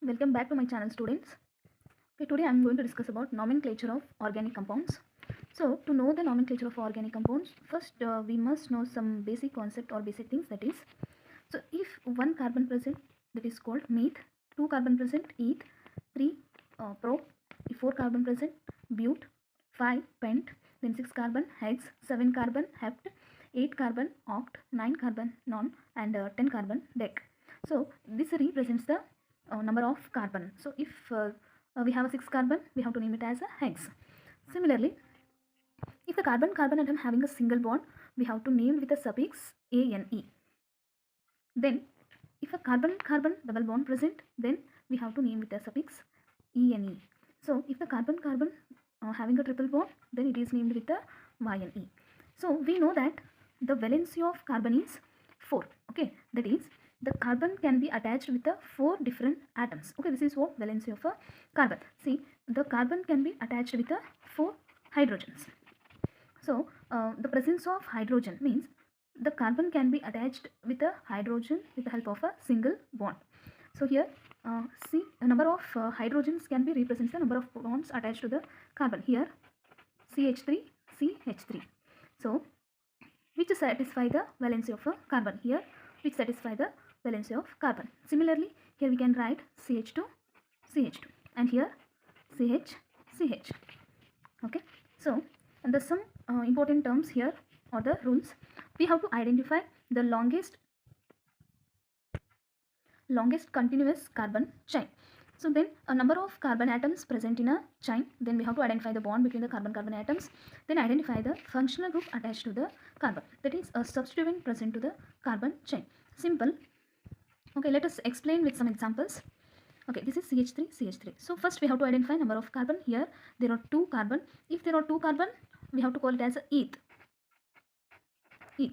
Welcome back to my channel, students. Okay, today I am going to discuss about nomenclature of organic compounds. So to know the nomenclature of organic compounds, first we must know some basic concept or basic things, that is, so if one carbon present, that is called meth, two carbon present, eth, three prop, if four carbon present, bute, five pent, then six carbon hex, seven carbon hept, eight carbon oct, nine carbon non, and 10 carbon dec. So this represents the number of carbon. So if we have a 6 carbon, we have to name it as a hex. Similarly, if the carbon atom having a single bond, we have to name with the suffix ane. Then if a carbon double bond present, then we have to name with the suffix ene. So if the carbon having a triple bond, then it is named with the yne. So we know that the valency of carbon is 4. Okay, that is, the carbon can be attached with the 4 different atoms. Okay, this is what valency of a carbon. See, the carbon can be attached with the 4 hydrogens. So the presence of hydrogen means the carbon can be attached with a hydrogen with the help of a single bond. So here see, a number of hydrogens can be represents the number of bonds attached to the carbon. Here CH3, CH3. So which satisfy the valency of a carbon. Here which satisfy the valency of carbon. Similarly, here we can write CH2, CH2, and here CH, CH. Okay, so and the some important terms here or the rules. We have to identify the longest continuous carbon chain. So then a number of carbon atoms present in a chain, then we have to identify the bond between the carbon atoms, then identify the functional group attached to the carbon, that is a substituent present to the carbon chain. Simple. Okay, let us explain with some examples. Okay, this is CH3, CH3. So first we have to identify number of carbon. Here there are 2 carbon. If there are 2 carbon, we have to call it as a eth. Eth.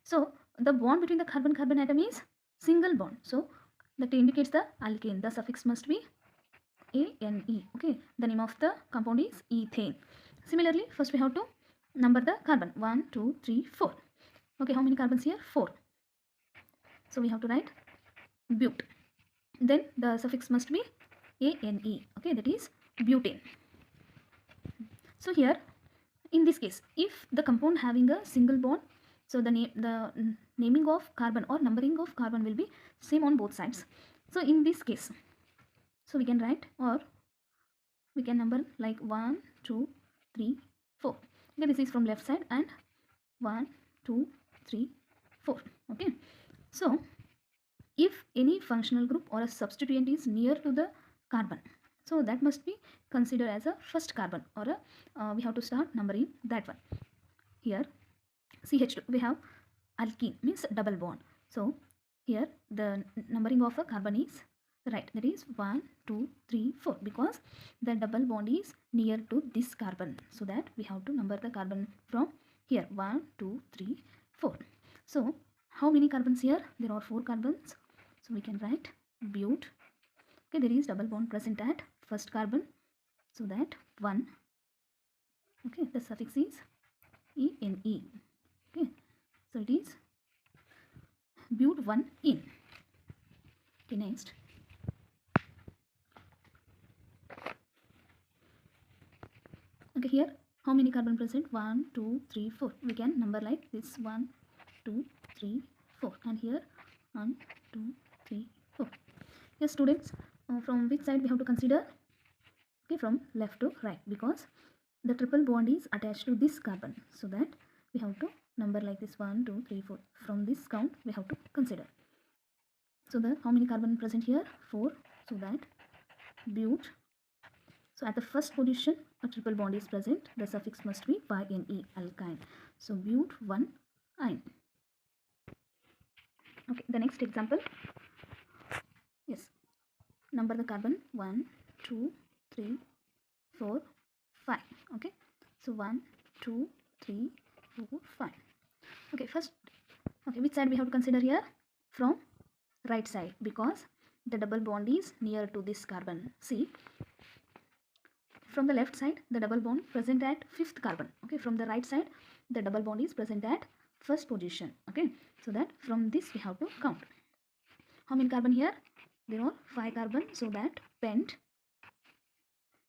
So the bond between the carbon atom is single bond. So that indicates the alkane. The suffix must be ane. Okay, the name of the compound is ethane. Similarly, first we have to number the carbon. 1, 2, 3, 4. Okay, how many carbons here? 4. So we have to write bute. Then the suffix must be ane. Okay, that is butane. So here in this case, if the compound having a single bond, so the naming of carbon or numbering of carbon will be same on both sides. So in this case, so we can write or we can number like 1, 2, 3, 4. Okay, this is from left side, and 1, 2, 3, 4. Okay, so if any functional group or a substituent is near to the carbon, so that must be considered as a first carbon, or a we have to start numbering that one. Here CH2, we have alkene, means double bond. So here the numbering of a carbon is right, that is 1, 2, 3, 4, because the double bond is near to this carbon. So that we have to number the carbon from here 1, 2, 3, 4. So how many carbons here? There are 4 carbons. So we can write bute. Okay, there is double bond present at first carbon, so that 1. Okay, the suffix is ene. Okay, so it is bute 1 in. Okay, next. Okay, here how many carbon present? 1, 2, 3, 4. We can number like this 1, 2, 3, 4, and here 1, 2, 3, 4. Yes, students, from which side we have to consider? Okay, from left to right, because the triple bond is attached to this carbon, so that we have to number like this 1, 2, 3, 4. From this count we have to consider. So the how many carbon present here? 4. So that bute. So at the first position a triple bond is present. The suffix must be yne, alkyne. So bute 1 ine. Okay, the next example. Yes, number the carbon 1, 2, 3, 4, 5. Okay, so 1, 2, 3, 4, 5. Okay, first, okay, which side we have to consider here? From right side, because the double bond is near to this carbon. See, from the left side the double bond present at 5th carbon. Okay, from the right side the double bond is present at first position. Okay, so that from this we have to count how many carbon here? there are 5 carbon, so that pent.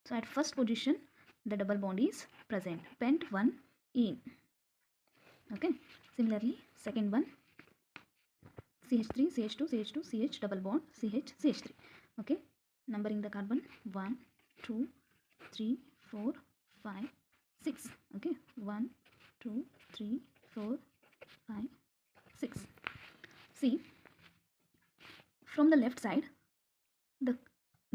So at first position the double bond is present, pent 1 in. Okay, similarly second one, CH3 CH2 CH2 CH double bond CH CH3. Okay, numbering the carbon 1 2 3 4 5 6. Okay, 1 2 3 4 5 6. See, from the left side the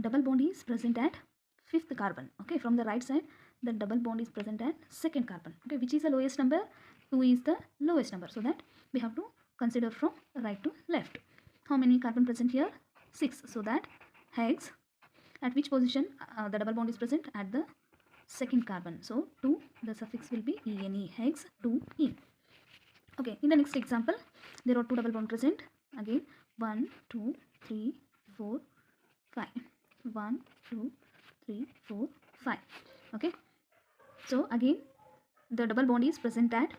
double bond is present at fifth carbon. Okay, from the right side the double bond is present at second carbon. Okay, which is the lowest number? 2 is the lowest number, so that we have to consider from right to left. How many carbon present here? 6, so that hex, at which position the double bond is present? At the second carbon, so 2, the suffix will be ene, hex 2 in. Okay, in the next example there are 2 double bond present. Again 1 2 3 4 5, 1 2 3 4 5. Okay, so again the double bond is present at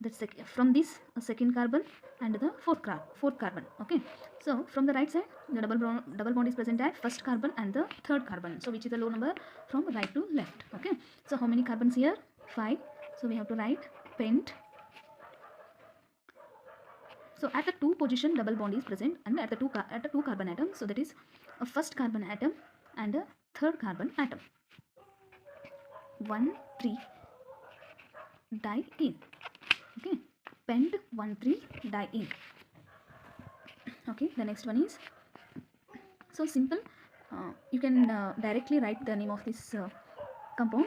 the from this second carbon and the fourth carbon. Okay, so from the right side the double bond is present at first carbon and the third carbon, so which is the low number from right to left. Okay, so how many carbons here? 5, so we have to write pent. So at the 2 position double bond is present, and at the two carbon atom, so that is a first carbon atom and a third carbon atom. 1 3 die in. Okay, pent 1 3 die in. Okay, the next one is so simple. You can directly write the name of this compound.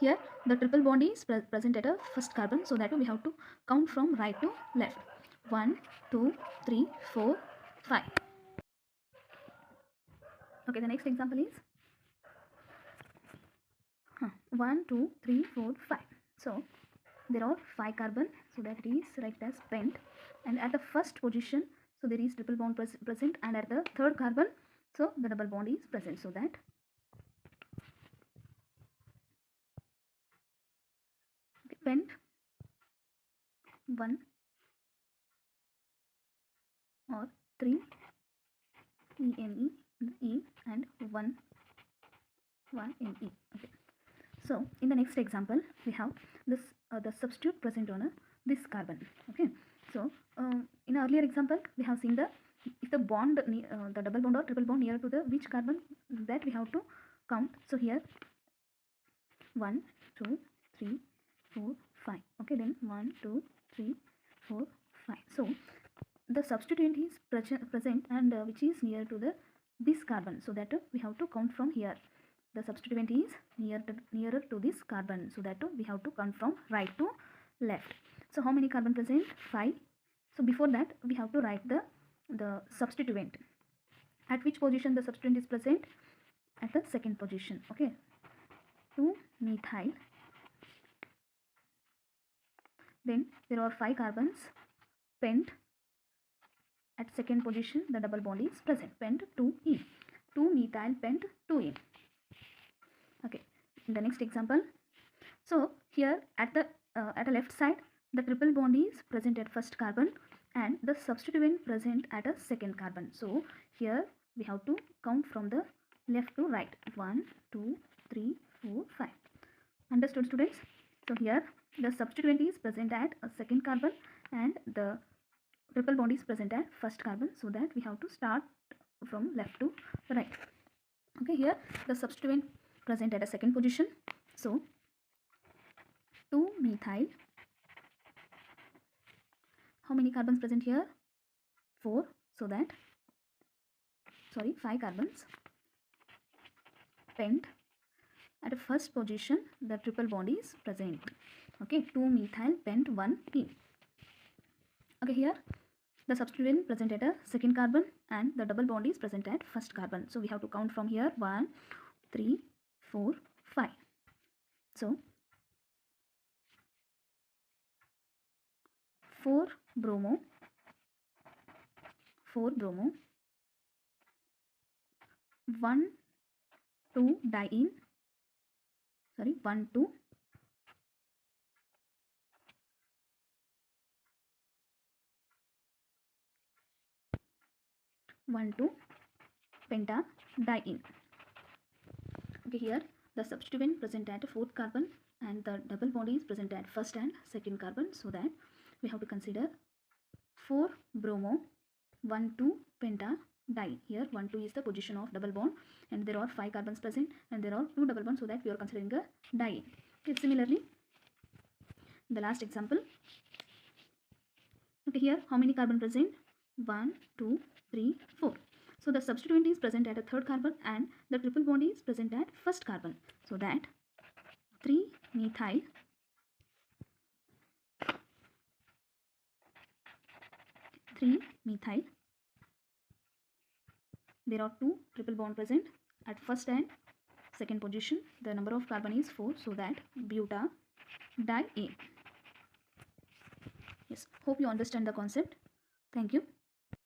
Here the triple bond is present at a first carbon, so that we have to count from right to left. 1 2 3 4 5. Okay, the next example is 1 2 3 4 5. So there are 5 carbon, so that it is write as pent, and at the first position so there is triple bond present, and at the third carbon so the double bond is present, so that pent 1 or 3 ene e and 1 ne. Okay, so in the next example we have this the substitute present on this carbon. Okay, so in earlier example we have seen the if the bond the double bond or triple bond near to the which carbon, that we have to count. So here 1 2 3 4 5. Okay, then 1 2 3 4 5. So the substituent is present and which is near to the this carbon, so that we have to count from here. The substituent is nearer to this carbon, so that we have to count from right to left. So how many carbon present? 5. So before that we have to write the substituent. At which position the substituent is present? At the second position. Okay, 2 methyl. Then there are 5 carbons, pent. At second position the double bond is present, pent 2 in, 2 methyl pent 2 in. Okay, in the next example, so here at the left side the triple bond is present at first carbon and the substituent present at a second carbon. So here we have to count from the left to right. 1 2 3 4 5. Understood, students? So here the substituent is present at a second carbon and the triple bond is present at first carbon, so that we have to start from left to right. Okay, here the substituent present at a second position, so 2 methyl. How many carbons present here? 4, so that 5 carbons, pent. At the first position the triple bond is present. Okay, 2 methyl pent 1 in. Okay, here the substituent present at a second carbon and the double bond is present at first carbon, so we have to count from here. 1 3 4 5. So 4 bromo, 1 2 diene, 1 2 1 1,2 pentadiene. Okay, here the substituent present at fourth carbon and the double bond is present at first and second carbon, so that we have to consider 4 bromo 1,2 pentadiene. Here 1,2 is the position of double bond and there are 5 carbons present and there are 2 double bonds, so that we are considering a diene. Okay, similarly the last example. Okay, here how many carbon present? 1, 2, 3, 4. So the substituent is present at a third carbon and the triple bond is present at first carbon, so that 3-methyl there are 2 triple bond present at first and second position. The number of carbon is 4, so that butadiene. Yes, hope you understand the concept. Thank you.